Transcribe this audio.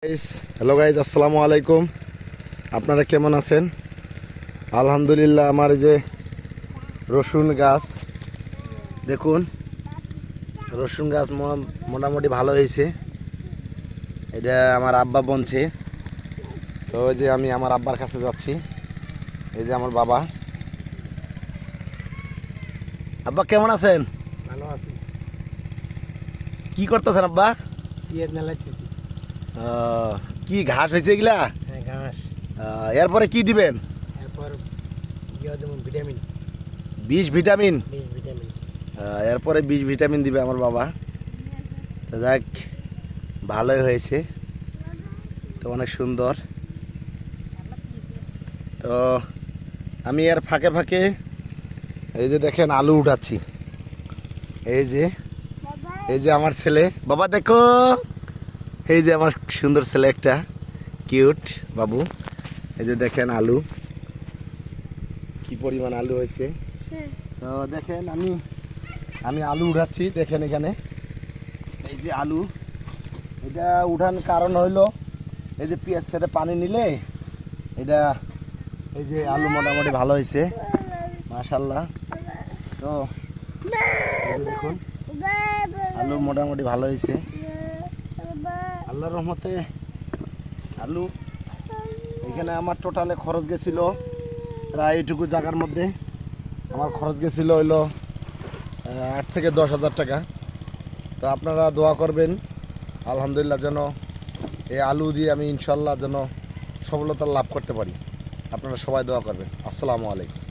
Hello guys, আসসালামু আলাইকুম। আপনারা কেমন আছেন? আলহামদুলিল্লাহ। আমার যে রসুন গাছ দেখুন, রসুন গাছ মোটামুটি ভালো হয়েছে। এটা আমার আব্বা বনছে। তো ওই যে আমি আমার আব্বার কাছে যাচ্ছি। এই যে আমার বাবা। আব্বা কেমন আছেন? ভালো আছি। কি করতেছেন আব্বা? পেঁয়াজ মেলাচ্ছি। কি ঘাস হয়েছে এগুলা? হ্যাঁ, ঘাস। এরপরে কি দিবেন? এরপর যেমন ভিটামিন বিষ ভিটামিন। ভিটামিন এরপরে বিষ ভিটামিন দিবে আমার বাবা। তো যাক, ভালোই হয়েছে, তো অনেক সুন্দর। তো আমি এর ফাঁকে ফাঁকে এই যে দেখেন আলু উঠাচ্ছি। এই যে আমার ছেলে, বাবা দেখো, এই যে আমার সুন্দর ছেলে একটা, কিউট বাবু। এই যে দেখেন আলু, কি পরিমাণ আলু হয়েছে। তো দেখেন আমি আলু উঠাচ্ছি। দেখেন এখানে এই যে আলু, এটা উঠান কারণ হইলো এই যে পেঁয়াজ খেতে পানি নিলে এটা, এই যে আলু মোটামুটি ভালো হয়েছে মাশাআল্লাহ। তো এই যে দেখুন আলু মোটামুটি ভালো হয়েছে আল্লাহর রহমতে। আলু এখানে আমার টোটালে খরচ গেছিল প্রায় এইটুকু জায়গার মধ্যে আমার খরচ গেছিল হইলো 8 থেকে 10,000 টাকা। তো আপনারা দোয়া করবেন আলহামদুলিল্লাহ যেন এই আলু দিয়ে আমি ইনশাল্লাহ যেন সফলতা লাভ করতে পারি। আপনারা সবাই দোয়া করবেন। আসসালামু আলাইকুম।